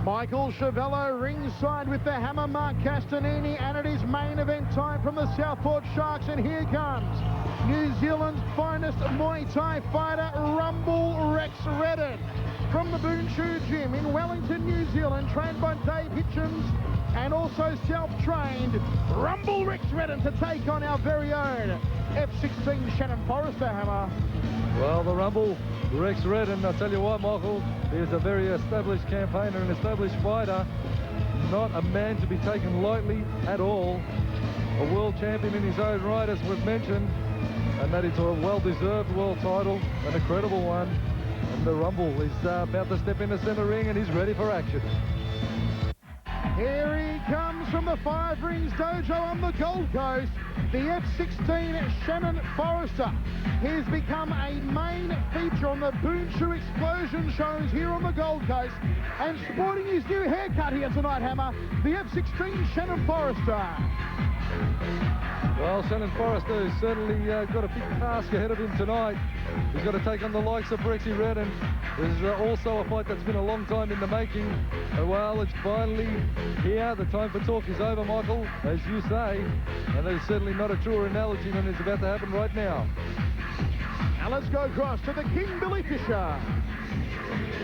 Michael Chavello ringside with the hammer, Mark Castanini, and it is main event time from the Southport Sharks, and here comes New Zealand's finest Muay Thai fighter, Rumble Rex Redden. From the Boon Chu Gym in Wellington, New Zealand, trained by Dave Hitchens and also self-trained, Rumble Rex Redden to take on our very own F-16 Shannon Forrester, hammer. Well, the Rumble Rex Redden, I'll tell you what, Michael, he is a very established campaigner, an established fighter, not a man to be taken lightly at all. A world champion in his own right, as we've mentioned, and that is a well-deserved world title, and a credible one. And the Rumble is about to step in the centre ring, and he's ready for action. Here he comes from the Five Rings Dojo on the Gold Coast, the F-16 Shannon Forrester. He's become a main feature on the Boon Chu Explosion shows here on the Gold Coast, and sporting his new haircut here tonight, hammer, the F-16 Shannon Forrester. Well, Shannon Forrester has certainly got a big task ahead of him tonight. He's got to take on the likes of Rexy Redden. There's also a fight that's been a long time in the making. Well, it's finally here. The time for talk is over, Michael, as you say. And that is certainly not a truer analogy than is about to happen right now. Now let's go across to the King, Billy Fisher.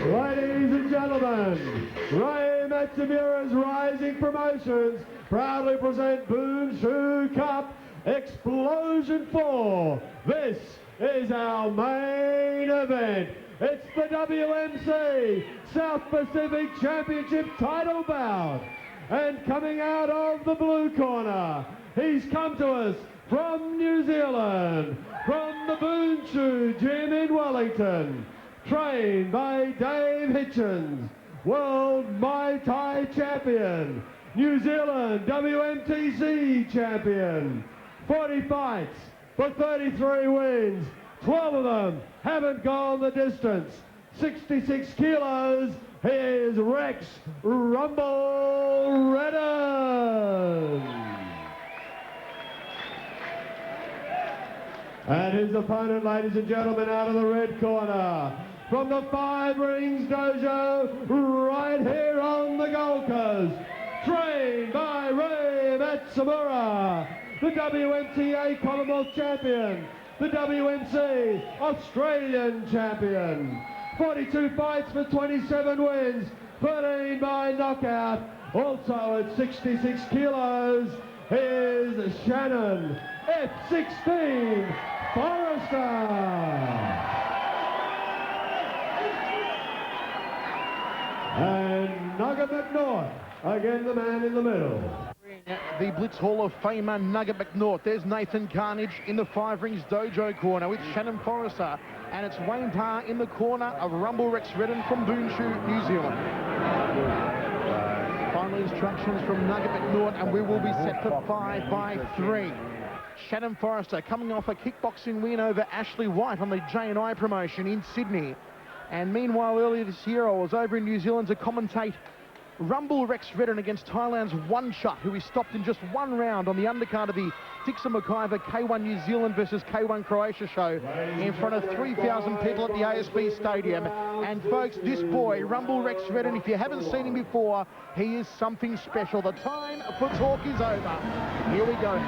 Ladies and gentlemen, Ray Matsumura's Rising Promotions proudly present Boon Chu Cup Explosion 4. This is our main event. It's the WMC South Pacific Championship title bout. And coming out of the blue corner, he's come to us from New Zealand, from the Boon Chu Gym in Wellington, trained by Dave Hitchens, world Muay Thai champion, New Zealand WMTC champion, 40 fights for 33 wins, 12 of them haven't gone the distance, 66 kilos, here's Rex Rumble Redden. And his opponent, ladies and gentlemen, out of the red corner, from the Five Rings Dojo, right here on the Gold Coast, trained by Ray Matsumura, the WMTA Commonwealth Champion, the WMC Australian Champion, 42 fights for 27 wins, 13 by knockout, also at 66 kilos, here's Shannon F-16 Forrester. And Nugget McNaught, again the man in the middle. The Blitz Hall of Famer Nugget McNaught. There's Nathan Carnage in the Five Rings Dojo corner with Shannon Forrester, and it's Wayne Parr in the corner of Rumble Rex Redden from Boon Chu, New Zealand. Final instructions from Nugget McNaught, and we will be set for 5 by 3. Shannon Forrester coming off a kickboxing win over Ashley White on the J&I promotion in Sydney. And meanwhile, earlier this year, I was over in New Zealand to commentate Rumble Rex Redden against Thailand's One Shot, who he stopped in just one round on the undercard of the Dixon McIver K1 New Zealand versus K1 Croatia show in front of 3,000 people at the ASB Stadium. And folks, this boy, Rumble Rex Redden, if you haven't seen him before, he is something special. The time for talk is over. Here we go.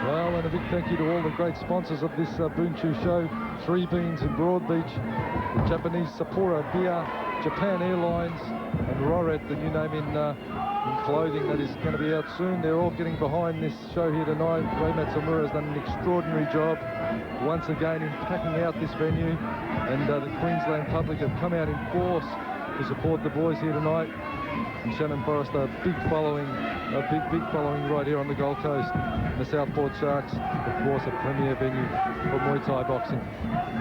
Well, and a big thank you to all the great sponsors of this Boon Chu show. Three Beans in Broadbeach, the Japanese Sapporo Beer, Japan Airlines, and Roret, the new name in clothing that is going to be out soon. They're all getting behind this show here tonight. Ray Matsumura has done an extraordinary job once again in packing out this venue, and the Queensland public have come out in force to support the boys here tonight. And Shannon Forrester, a big following right here on the Gold Coast. And the Southport Sharks, of course, a premier venue for Muay Thai boxing.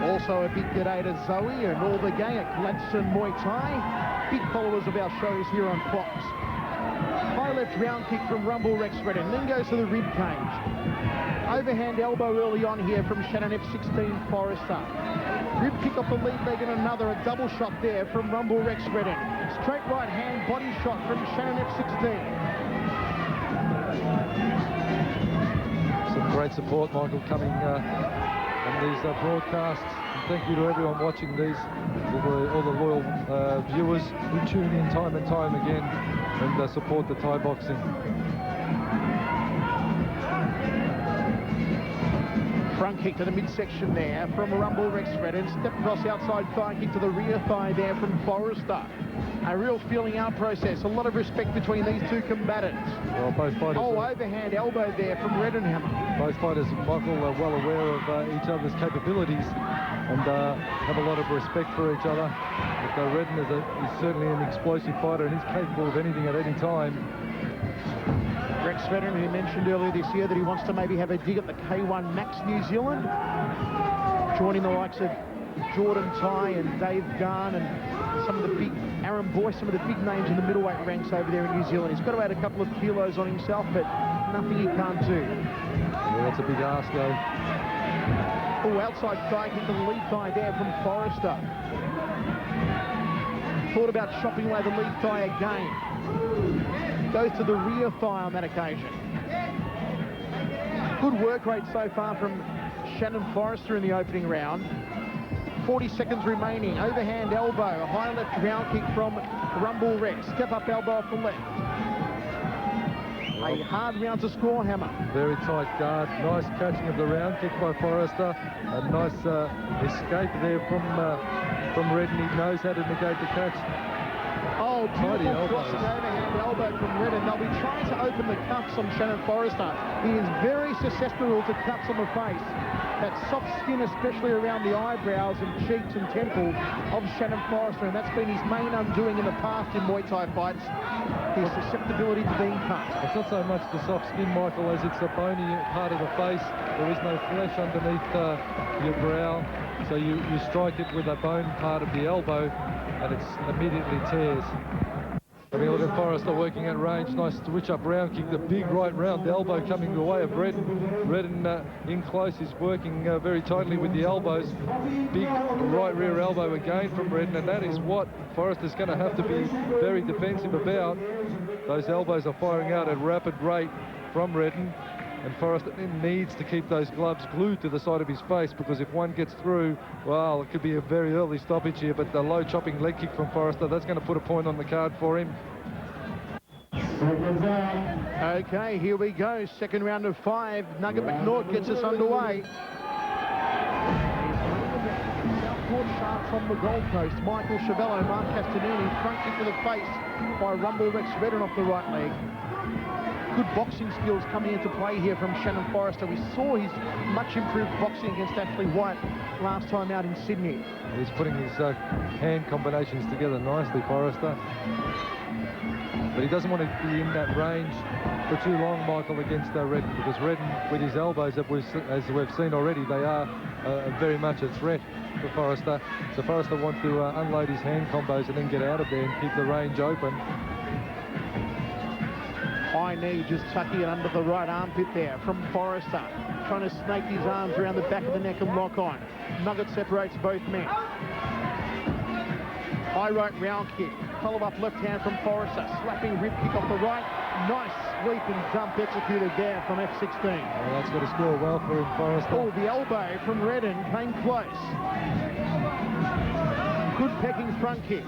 Also a big g'day to Zoe and all the gang at Gladstone Muay Thai. Big followers of our shows here on Fox. High left round kick from Rumble Rex Redden, then goes to the rib cage. Overhand elbow early on here from Shannon F-16 Forrester. Rib kick off the lead leg and another, a double shot there from Rumble Rex Redden. Straight right hand body shot from Shannon F-16. Some great support, Michael, coming on these broadcasts. thank you to everyone watching these, all the loyal viewers who tune in time and time again and support the Thai boxing. Front kick to the midsection there from Rumble Rex Redden. Step across outside thigh kick to the rear thigh there from Forrester. A real feeling out process. A lot of respect between these two combatants. Well, both fighters. Overhand elbow there from Redden. Both fighters, Michael, are well aware of each other's capabilities and have a lot of respect for each other. But Redden is certainly an explosive fighter and he's capable of anything at any time. Rex Redden, who mentioned earlier this year that he wants to maybe have a dig at the K1 Max New Zealand, joining the likes of Jordan Tai and Dave Garn and some of the big, Aaron Boyce, some of the big names in the middleweight ranks over there in New Zealand. He's got to add a couple of kilos on himself, but nothing he can't do. Yeah, that's a big ask, though. Oh, outside thigh kick to the lead thigh there from Forrester. Thought about chopping away the lead thigh again. Goes to the rear thigh on that occasion. Good work rate so far from Shannon Forrester in the opening round. 40 seconds remaining. Overhand elbow, a high left round kick from Rumble Rex. Step up elbow off the left. A hard round to score, Hammer. Very tight guard. Nice catching of the round kick by Forrester. A nice escape there from Redden. He knows how to negate the catch. Oh, beautiful crossing overhand elbow from Redden. They'll be trying to open the cuffs on Shannon Forrester. He is very susceptible to cuts on the face. That soft skin, especially around the eyebrows and cheeks and temples of Shannon Forrester, and that's been his main undoing in the past in Muay Thai fights, his susceptibility to being cut. It's not so much the soft skin, Michael, as it's the bony part of the face. There is no flesh underneath your brow, so you strike it with the bone part of the elbow, and it immediately tears. Having a look at Forrester working at range. Nice switch up round kick. The big right round elbow coming the way of Redden. Redden in close is working very tightly with the elbows. Big right rear elbow again from Redden, and that is what Forrester's going to have to be very defensive about. Those elbows are firing out at rapid rate from Redden, and Forrester needs to keep those gloves glued to the side of his face, because if one gets through, well, it could be a very early stoppage here. But the low chopping leg kick from Forrester, that's going to put a point on the card for him. Okay, here we go. Second round of 5. Nugget McNaught gets us underway. Southport sharp from the Gold Coast. Michael Chavello, Mark Castanini, front kick to the face by Rumble Rex Redden off the right leg. Good boxing skills coming into play here from Shannon Forrester. We saw his much improved boxing against Ashley White last time out in Sydney. He's putting his hand combinations together nicely, Forrester. But he doesn't want to be in that range for too long, Michael, against Redden, because Redden, with his elbows, as we've seen already, they are very much a threat for Forrester. So Forrester wants to unload his hand combos and then get out of there and keep the range open. High knee just tucking it under the right armpit there from Forrester. Trying to snake his arms around the back of the neck and lock on. Nugget separates both men. High right round kick. Follow-up left hand from Forrester. Slapping rib kick off the right. Nice sweep and dump executed there from F16. Well, that's going to score well for him, Forrester. Oh, the elbow from Redden came close. Good pecking front kick.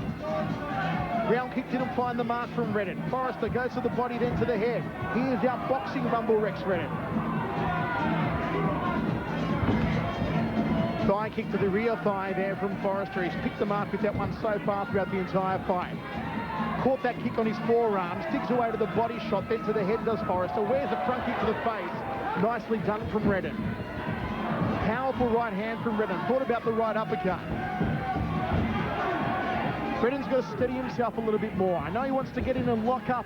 Round kick didn't find the mark from Redden. Forrester goes to the body, then to the head. He is outboxing Rumble Rex Redden. Thigh kick to the rear thigh there from Forrester. He's picked the mark with that one so far throughout the entire fight. Caught that kick on his forearms, digs away to the body shot, then to the head does Forrester. Wears a front kick to the face. Nicely done from Redden. Powerful right hand from Redden. Thought about the right uppercut. Redden's got to steady himself a little bit more. I know he wants to get in and lock up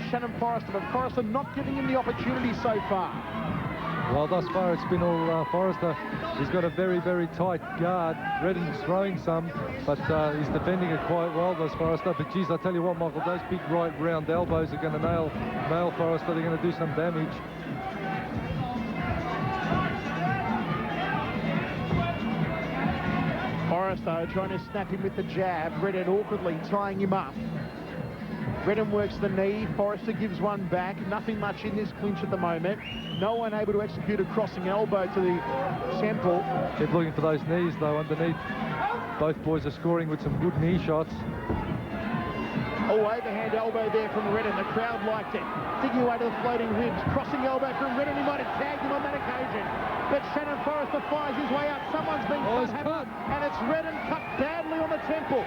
Shannon Forrester, but Forrester not giving him the opportunity so far. Well, thus far it's been all Forrester. He's got a very, very tight guard. Redden's throwing some, but he's defending it quite well, thus Forrester. But geez, I tell you what, Michael, those big right round elbows are going to nail Forrester. They're going to do some damage. Forrester trying to snap him with the jab. Redden awkwardly tying him up. Redden works the knee. Forrester gives one back. Nothing much in this clinch at the moment. No one able to execute a crossing elbow to the temple. Keep looking for those knees, though, underneath. Both boys are scoring with some good knee shots. Oh, overhand elbow there from Redden. The crowd liked it. Digging away to the floating ribs. Crossing elbow from Redden. He might have tagged him on that occasion. But Shannon Forrester fires his way out. Someone's been cut. And it's Redden cut badly on the temple.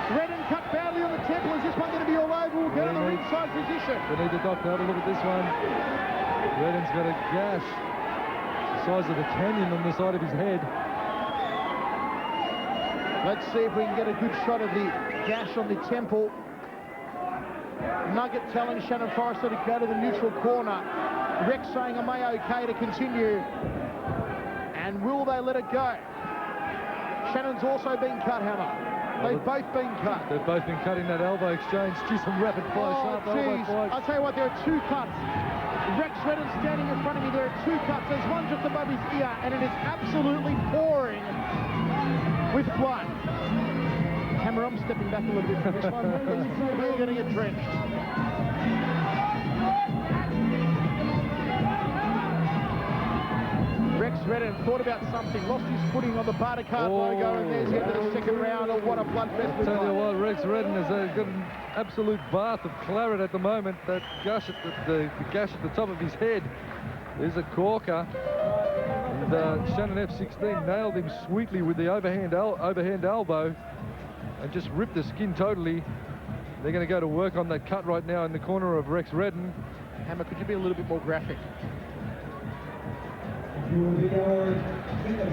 Redden cut badly on the temple. Is this one going to be all over? We'll go to the ringside position. We need the doctor to have a look at this one. Redden's got a gash the size of the canyon on the side of his head. Let's see if we can get a good shot of the gash on the temple. Nugget telling Shannon Forrester to go to the neutral corner. Rex saying, am I okay to continue? And will they let it go? Shannon's also been cut, Hammer. They've both been cut. They've both been cut in that elbow exchange. Gee, some rapid fire, sharp elbow fights. I'll tell you what, there are two cuts. Rex Redden standing in front of me. There are two cuts. There's one just above his ear, and it is absolutely pouring with blood. Hammer, I'm stepping back a little bit from this one. We're going to get drenched. Rex Redden thought about something, lost his footing on the Bartercard logo, and there's the end of the second round. Oh, what a bloodfest. I'll tell you what, Rex Redden has got an absolute bath of claret at the moment. That gush at the gash at the top of his head is a corker. And Shannon F16 nailed him sweetly with the overhand elbow and just ripped the skin totally. They're going to go to work on that cut right now in the corner of Rex Redden. Hammer, could you be a little bit more graphic?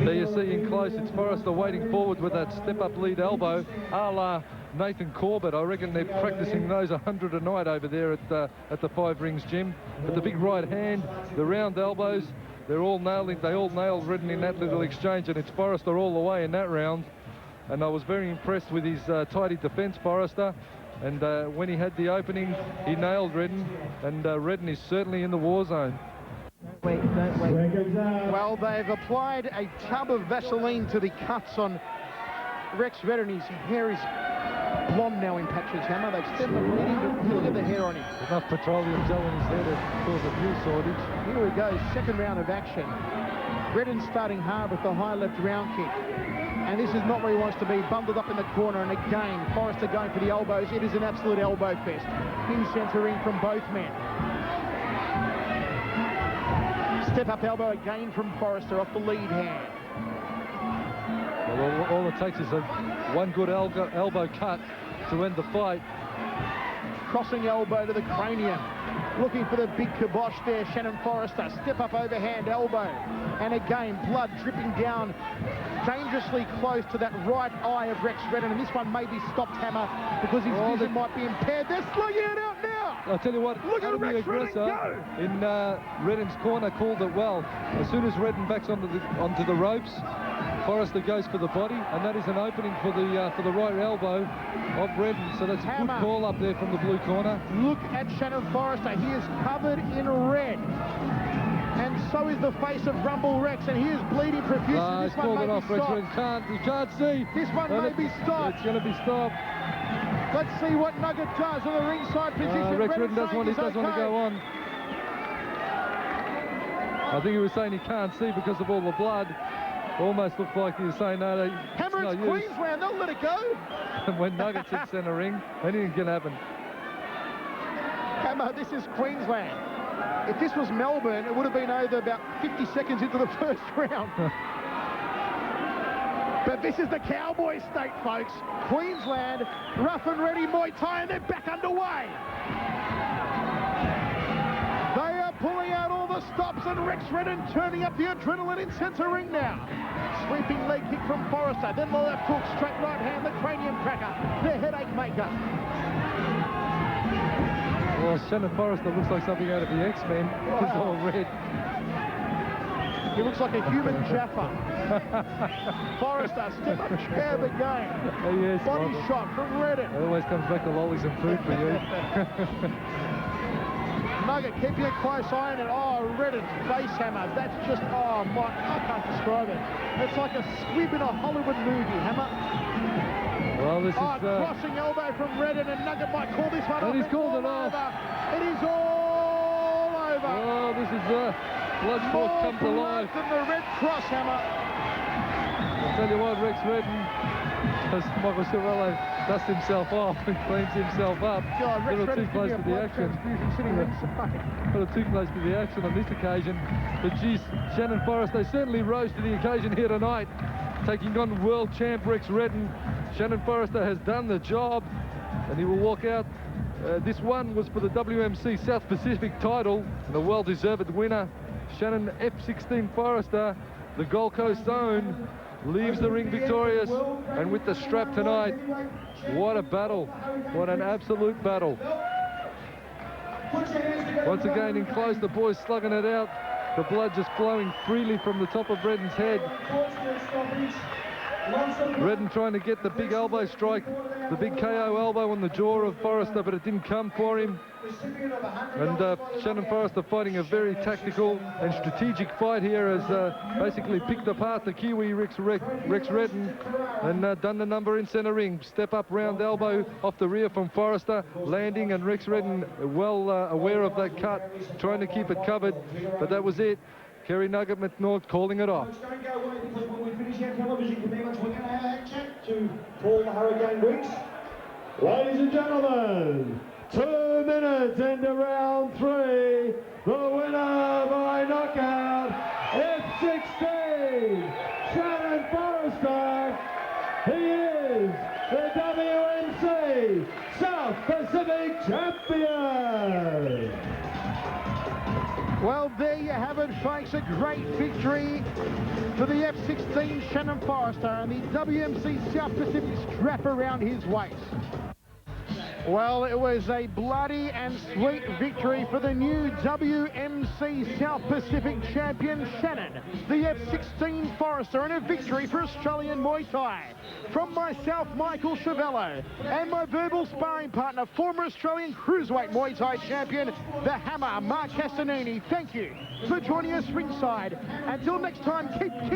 There you see in close, it's Forrester waiting forward with that step-up lead elbow, a la Nathan Corbett. I reckon they're practicing those 100 a night over there at the Five Rings gym. But the big right hand, the round elbows, they all nailed Redden in that little exchange, and it's Forrester all the way in that round. And I was very impressed with his tidy defence, Forrester. And when he had the opening, he nailed Redden, and Redden is certainly in the war zone. Don't wait. Well, they've applied a tub of Vaseline to the cuts on Rex Redden. His hair is blonde now in patches, Hammer. They've sent the bleeding, but look at the hair on him. Enough petroleum gel in his hair to cause a fuel shortage. Here we go, second round of action. Redden starting hard with the high left round kick. And this is not where he wants to be, bundled up in the corner. And again, Forrester going for the elbows. It is an absolute elbow fest. Pin centering from both men. Step-up elbow again from Forrester off the lead hand. Well, all it takes is one good elbow cut to end the fight. Crossing elbow to the cranium. Looking for the big kibosh there, Shannon Forrester. Step-up overhand elbow. And again, blood dripping down dangerously close to that right eye of Rex Redden. And this one may be stopped, Hammer, because his vision might be impaired. They're slugging it out now. I'll tell you what, look at Rex Redden in Redden's corner called it well. As soon as Redden backs onto the ropes, Forrester goes for the body, and that is an opening for the right elbow of Redden. So that's a good call up there from the blue corner. Look at Shannon Forrester. He is covered in red. And so is the face of Rumble Rex, and he is bleeding profusely. This one may be stopped. You can't see. This one may be stopped. It's going to be stopped. Let's see what Nugget does on the ringside position. Rex Redden doesn't want to go on. I think he was saying he can't see because of all the blood. Almost looked like he was saying, no, Hammer, it's Queensland, they'll let it go. When Nugget's in centre ring, anything can happen. Hammer, this is Queensland. If this was Melbourne, it would have been over about 50 seconds into the first round. But this is the Cowboy state, folks. Queensland, rough and ready Muay Thai, and they're back underway. They are pulling out all the stops, and Rex Redden turning up the adrenaline in centre ring now. Sweeping leg kick from Forrester, then the left hook, straight right hand, the cranium cracker, the headache maker. Well, Shannon Forrester looks like something out of the X-Men. Wow. He's all red. He looks like a human Jaffa. Forrester, step up jab again. Yes, body shot from Redden. It always comes back to lollies and food for you. Nugget keeping a close eye on it. Oh, Redden's face Hammer. That's just, oh, I can't describe it. It's like a squib in a Hollywood movie, Hammer. Well, this is... crossing elbow from Redden, and Nugget might call this one off. And he's called it off. It is all over. Oh, this is blood sport come to life. Than the Red Cross hammer. I'll tell you what, Rex Redden, as Michael Cervello dusts himself off and cleans himself up. God, Rex Little too Redden's close giving to a the blood action. transfusion sitting ringside. Little too close to the action on this occasion. But geez, Shannon Forrester certainly rose to the occasion here tonight, taking on world champ Rex Redden. Shannon Forrester has done the job, and he will walk out. This one was for the WMC South Pacific title, and a well-deserved winner. Shannon F16 Forrester, the Gold Coast zone, leaves the ring victorious, and with the strap tonight. What a battle, what an absolute battle. Once again in close, the boys slugging it out, the blood just flowing freely from the top of Redden's head. Redden trying to get the big elbow strike, the big KO elbow on the jaw of Forrester, but it didn't come for him. And Shannon Forrester fighting a very tactical and strategic fight here, has basically picked apart the Kiwi Rex Redden and done the number in centre ring. Step up round elbow off the rear from Forrester, landing, and Rex Redden well aware of that cut, trying to keep it covered, but that was it. Kerry Nugget McNaught calling it off. To Paul the Hurricane Briggs. Ladies and gentlemen, 2 minutes into round 3. The winner by knockout, F16, Shannon Forrester. He is the WMC South Pacific Champion. Well, there you have it, folks. A great victory for the F16 Shannon Forrester and the WMC South Pacific strap around his waist. Well, it was a bloody and sweet victory for the new WMC South Pacific champion, Shannon, the F16 Forrester, and a victory for Australian Muay Thai. From myself, Michael Cervello, and my verbal sparring partner, former Australian Cruiserweight Muay Thai champion, the Hammer, Mark Castanini. Thank you for joining us ringside. Until next time, keep kicking.